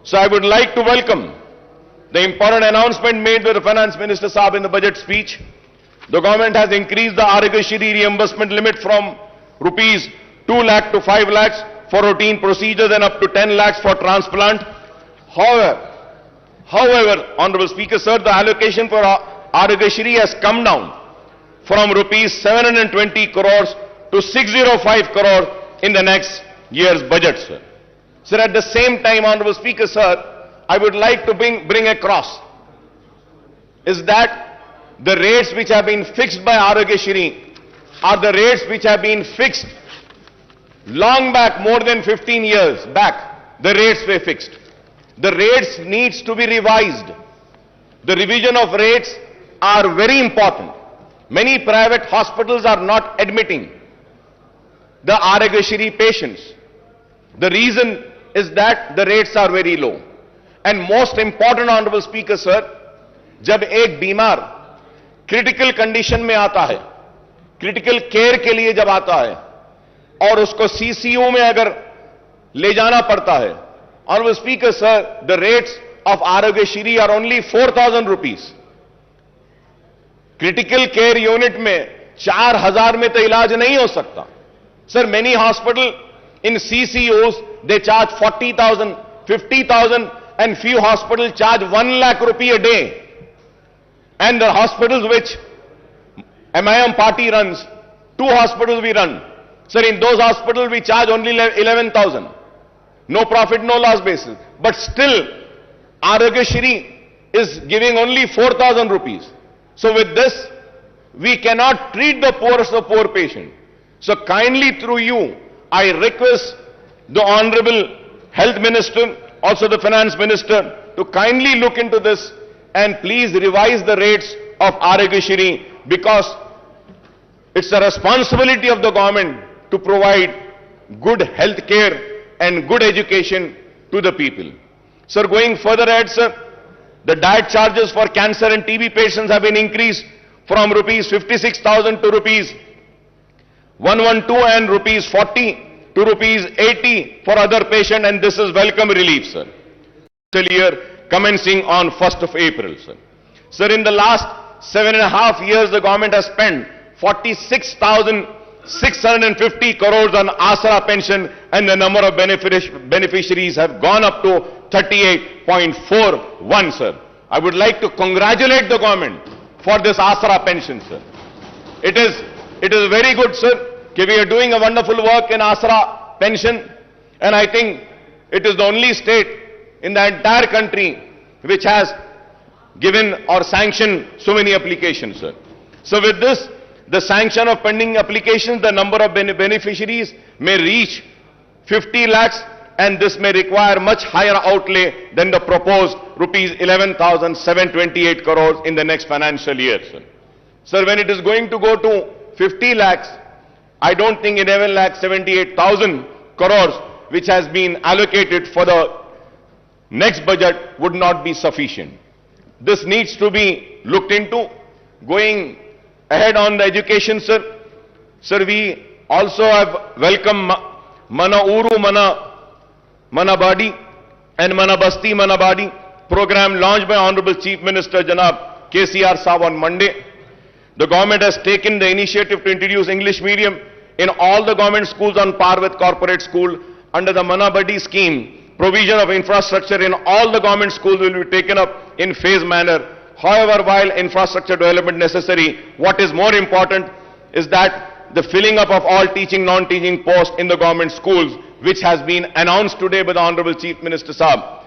So I would like to welcome the important announcement made by the Finance Minister Saab in the budget speech. The government has increased the Arogyasri reimbursement limit from rupees 2 lakh to 5 lakhs for routine procedures and up to 10 lakhs for transplant. However, Honorable Speaker, sir, the allocation for Arogyasri has come down from rupees 720 crores to 605 crores in the next year's budget, sir. Sir, at the same time, Honorable Speaker, sir, I would like to bring across is that the rates which have been fixed by Arogyasri are the rates which have been fixed long back, more than 15 years back. The rates were fixed. The rates needs to be revised. The revision of rates are very important. Many private hospitals are not admitting the Arogyasri patients. The reason is that the rates are very low. And most important, Honorable Speaker, sir, जब एक बीमार critical condition में आता है, critical care के लिए जब आता है और उसको सीसीयू में अगर ले जाना पड़ता है, Honorable Speaker, sir, the rates of Arogyasri are only 4,000 rupees. Critical care unit में 4,000 में तो इलाज नहीं हो सकता. Sir, many hospitals in CCUs, they charge 40,000, 50,000, and few hospitals charge 1 lakh rupee a day. And the hospitals which MIM party runs, 2 hospitals we run. Sir, in those hospitals we charge only 11,000. No profit, no loss basis. But still, Arogyasri is giving only 4,000 rupees. So with this, we cannot treat the poorest of poor patient. So kindly through you, I request the Honorable Health Minister, also the Finance Minister, to kindly look into this and please revise the rates of Arogyasri, because it's the responsibility of the government to provide good health care and good education to the people. Sir, going further ahead, sir, the diet charges for cancer and TB patients have been increased from rupees 56,000 to rupees 112 and rupees 40 to rupees 80 for other patients, and this is welcome relief, sir. Year commencing on 1st of April, sir. Sir, in the last 7.5 years, the government has spent 46,650 crores on Asra pension, and the number of beneficiaries have gone up to 38.41, sir. I would like to congratulate the government for this Asra pension, sir. It is very good, sir, that we are doing a wonderful work in Asra pension, and I think it is the only state in the entire country which has given or sanctioned so many applications, sir. So with this, the sanction of pending applications, the number of beneficiaries may reach 50 lakhs, and this may require much higher outlay than the proposed rupees 11,728 crores in the next financial year, sir. Sir, when it is going to go to 50 lakhs, I don't think 11,78,000 crores which has been allocated for the next budget would not be sufficient. This needs to be looked into. Going ahead on the education, sir. Sir, we also have welcomed Mana Uru Mana Badi and Mana Basti Mana Badi program launched by Honorable Chief Minister Janab KCR Saab on Monday. The government has taken the initiative to introduce English medium in all the government schools on par with corporate school. Under the Manabadi scheme, provision of infrastructure in all the government schools will be taken up in phased manner. However, while infrastructure development necessary, what is more important is that the filling up of all teaching, non-teaching posts in the government schools, which has been announced today by the Honorable Chief Minister Saab.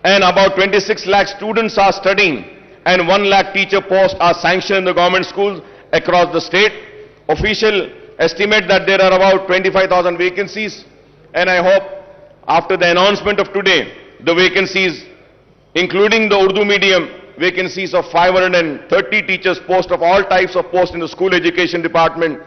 And about 26 lakh students are studying and 1 lakh teacher posts are sanctioned in the government schools across the state. Official estimate that there are about 25,000 vacancies, and I hope after the announcement of today, the vacancies, including the Urdu medium vacancies of 530 teachers posts of all types of posts in the school education department,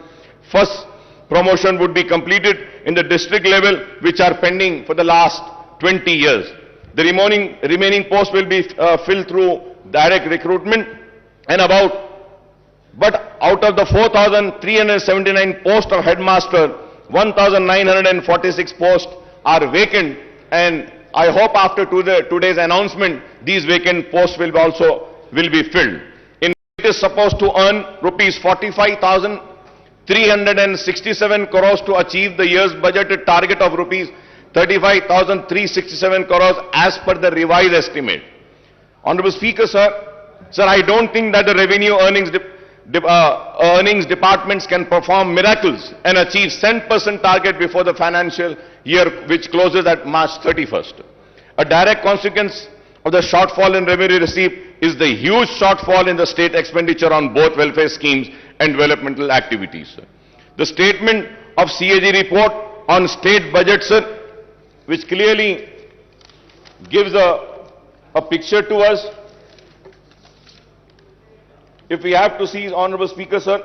first promotion would be completed in the district level, which are pending for the last 20 years. The remaining posts will be filled through direct recruitment, and but out of the 4,379 posts of headmaster, 1,946 posts are vacant, and I hope after today's announcement, these vacant posts will be filled. It is supposed to earn rupees 45,367 crores to achieve the year's budgeted target of rupees 35,367 crores as per the revised estimate. Honorable Speaker, sir, I don't think that the revenue earnings departments can perform miracles and achieve 10% target before the financial year, which closes at March 31st. A direct consequence of the shortfall in revenue received is the huge shortfall in the state expenditure on both welfare schemes and developmental activities. The statement of CAG report on state budget, sir, which clearly gives a picture to us. If we have to see, Honorable Speaker, sir,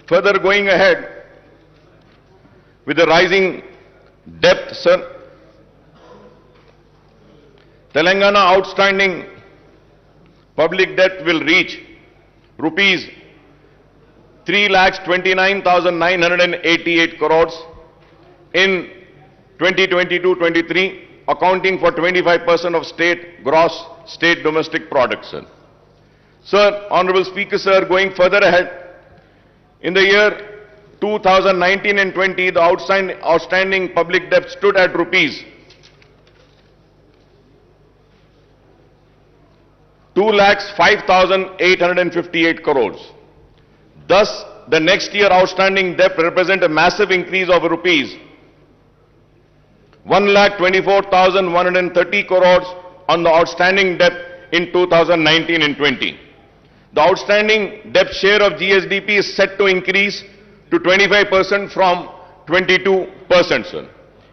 further going ahead with the rising debt, sir, Telangana outstanding public debt will reach rupees 3,29,988 crores in 2022-23, accounting for 25% of gross state domestic product, sir. Sir, Honorable Speaker, sir, going further ahead, in the year 2019 and 20, the outstanding public debt stood at rupees 2,05,858 crores. Thus, the next year outstanding debt represents a massive increase of rupees 1,24,130 crores on the outstanding debt in 2019 and 20. The outstanding debt share of GSDP is set to increase to 25% from 22%, sir.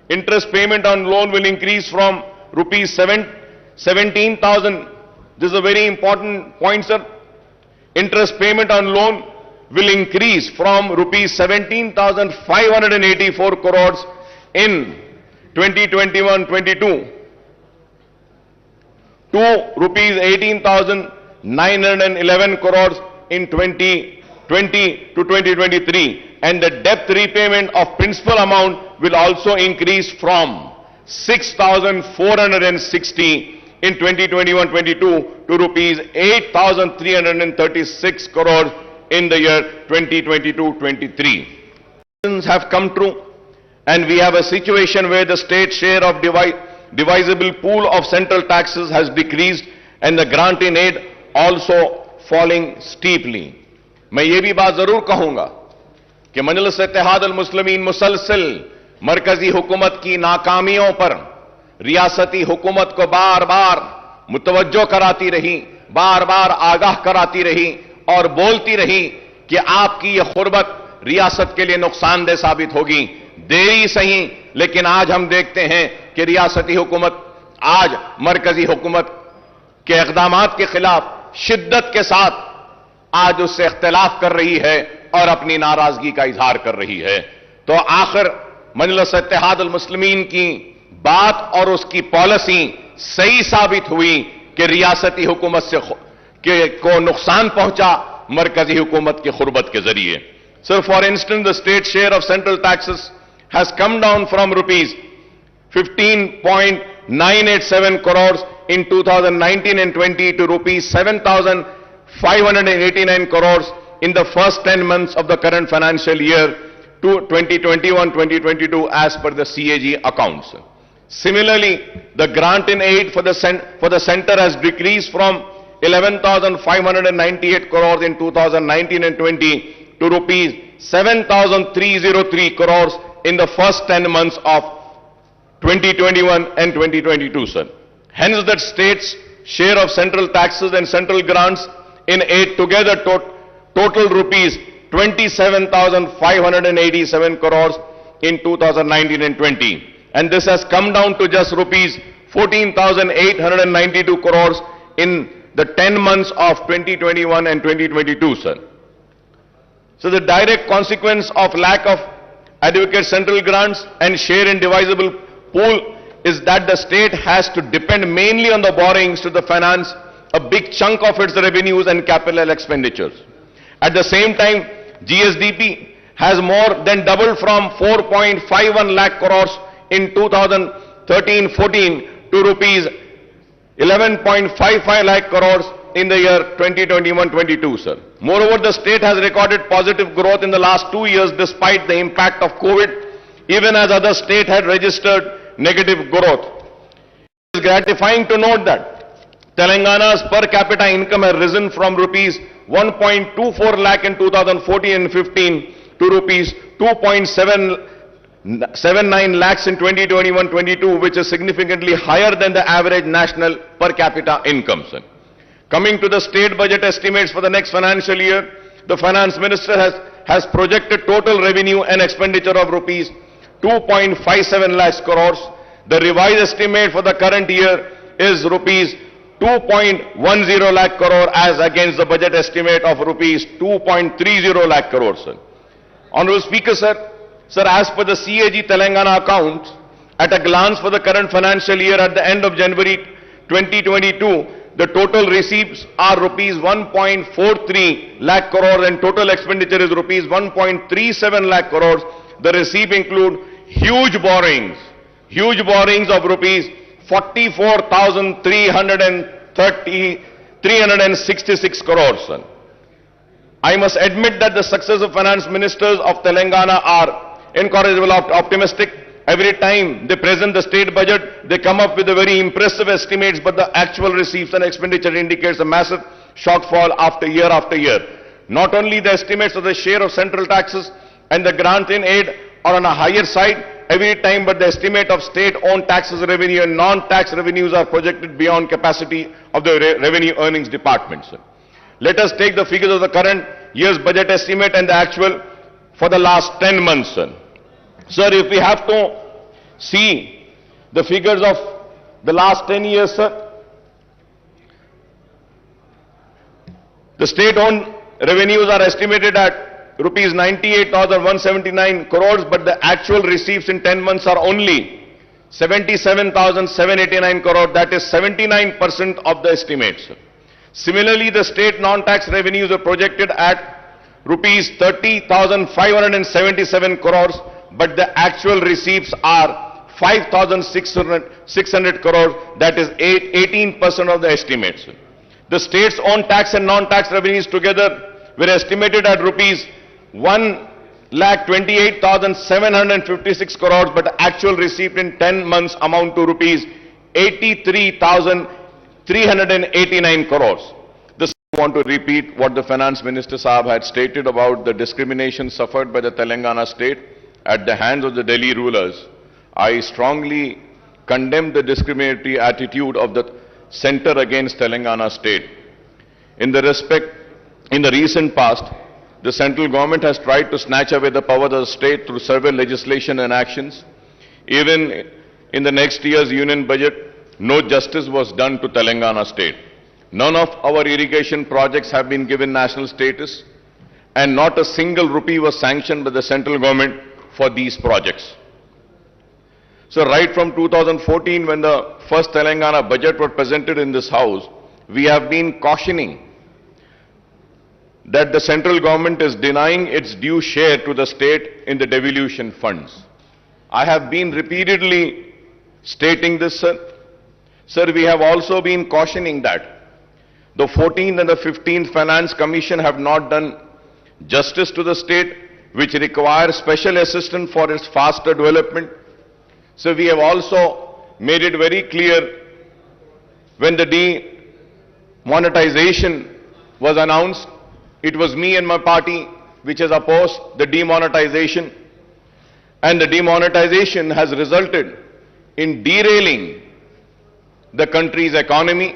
Interest payment on loan will increase from rupees 17,000. This is a very important point, sir. Interest payment on loan will increase from rupees 17,584 crores in 2021-22 to rupees 18,911 crores in 2020 to 2023, and the debt repayment of principal amount will also increase from 6,460 in 2021-22 to rupees 8,336 crores in the year 2022-23. Have come true, and we have a situation where the state share of divisible pool of central taxes has decreased and the grant in aid also falling steeply. मैं ये भी बात जरूर कहूंगा कि मजलिस इत्तेहाद अल मुस्लिमीन मुसलसल मरकजी हुकूमत की नाकामियों पर रियासती हुकूमत को बार बार मुतवज्जो कराती रही, बार बार आगाह कराती रही और बोलती रही कि आपकी ये खुरबत रियासत के लिए नुकसानदेह साबित होगी। देरी सही, लेकिन आज हम देखते हैं कि रियासती हुकूमत आज मरकजी हुकूमत के इक़दामात के खिलाफ शिद्दत के साथ आज उससे इख्तिलाफ कर रही है और अपनी नाराजगी का इजहार कर रही है। तो आखिर मजलिस इत्तेहाद अल मुस्लिमीन की बात और उसकी पॉलिसी सही साबित हुई कि रियासती हुकूमत से को नुकसान पहुंचा मरकजी हुकूमत की खुरबत के जरिए। Sir, for instance the state share of central taxes has come down from rupees 15.987 crores in 2019 and 20 to rupees 7,589 crores in the first 10 months of the current financial year to 2021-2022 as per the CAG accounts. Similarly, the grant in aid for the center has decreased from 11,598 crores in 2019 and 20 to rupees 7,303 crores in the first 10 months of 2021 and 2022, sir. Hence, that state's share of central taxes and central grants in aid together total rupees 27,587 crores in 2019 and 20. And this has come down to just rupees 14,892 crores in the 10 months of 2021 and 2022, sir. So the direct consequence of lack of adequate central grants and share in divisible pool is that the state has to depend mainly on the borrowings to finance a big chunk of its revenues and capital expenditures. At the same time, GSDP has more than doubled from 4.51 lakh crores in 2013-14 to rupees 11.55 lakh crores in the year 2021-22, sir. Moreover, the state has recorded positive growth in the last 2 years despite the impact of COVID, even as other states had registered negative growth. It is gratifying to note that Telangana's per capita income has risen from rupees 1.24 lakh in 2014 and 15 to rupees 2.79 lakhs in 2021-22, which is significantly higher than the average national per capita income, sir. Coming to the state budget estimates for the next financial year, the finance minister has projected total revenue and expenditure of rupees 2.57 lakhs crores. The revised estimate for the current year is rupees 2.10 lakh crore as against the budget estimate of rupees 2.30 lakh crores, sir. Honorable Speaker, sir, as per the CAG Telangana account, at a glance for the current financial year at the end of January 2022, the total receipts are rupees 1.43 lakh crore and total expenditure is rupees 1.37 lakh crores. The receipt include huge borrowings of rupees 44,366 crores, sir. I must admit that the successive finance ministers of Telangana are incorrigible optimistic. Every time they present the state budget, they come up with a very impressive estimates, but the actual receipts and expenditure indicates a massive shortfall after year. Not only the estimates of the share of central taxes and the grant in aid are on a higher side every time, but the estimate of state-owned taxes revenue and non-tax revenues are projected beyond capacity of the revenue earnings department, sir. Let us take the figures of the current year's budget estimate and the actual for the last 10 months, sir. Sir, if we have to see the figures of the last 10 years, sir, the state-owned revenues are estimated at rupees 98,179 crores, but the actual receipts in 10 months are only 77,789 crores, that is 79% of the estimates. Similarly, the state non-tax revenues are projected at rupees 30,577 crores, but the actual receipts are 5,600 crores, that is 18% of the estimates. The state's own tax and non-tax revenues together were estimated at rupees 1,28,756 crores, but the actual receipt in 10 months amount to rupees 83,389 crores. This I want to repeat what the Finance Minister Saab had stated about the discrimination suffered by the Telangana state at the hands of the Delhi rulers. I strongly condemn the discriminatory attitude of the center against Telangana state. In the recent past, the central government has tried to snatch away the power of the state through several legislation and actions. Even in the next year's union budget, no justice was done to Telangana state. None of our irrigation projects have been given national status, and not a single rupee was sanctioned by the central government for these projects. So right from 2014, when the first Telangana budget was presented in this house, we have been cautioning that the central government is denying its due share to the state in the devolution funds. I have been repeatedly stating this, sir. Sir, we have also been cautioning that the 14th and the 15th Finance Commission have not done justice to the state, which requires special assistance for its faster development. So we have also made it very clear when the demonetization was announced, it was me and my party which has opposed the demonetization, and the demonetization has resulted in derailing the country's economy.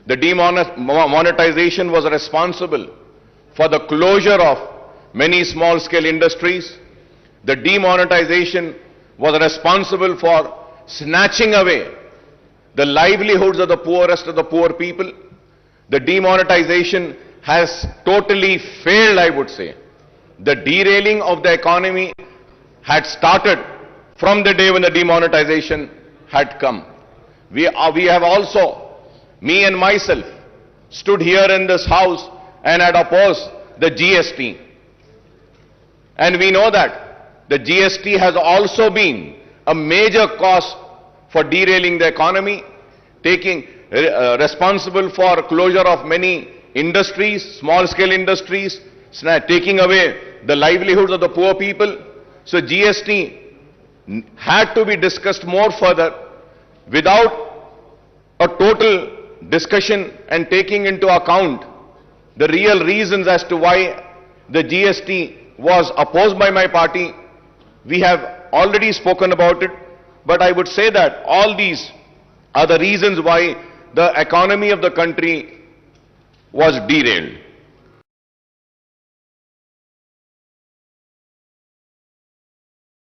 The demonetization was responsible for the closure of many small-scale industries. The demonetization was responsible for snatching away the livelihoods of the poorest of the poor people. The demonetization has totally failed, I would say. The derailing of the economy had started from the day when the demonetization had come. We have also, me and myself, stood here in this house and had opposed the GST. And we know that the GST has also been a major cause for derailing the economy, taking responsible for closure of many industries, small-scale industries, taking away the livelihoods of the poor people. So GST had to be discussed more further without a total discussion and taking into account the real reasons as to why the GST was opposed by my party. We have already spoken about it, but I would say that all these are the reasons why the economy of the country was derailed.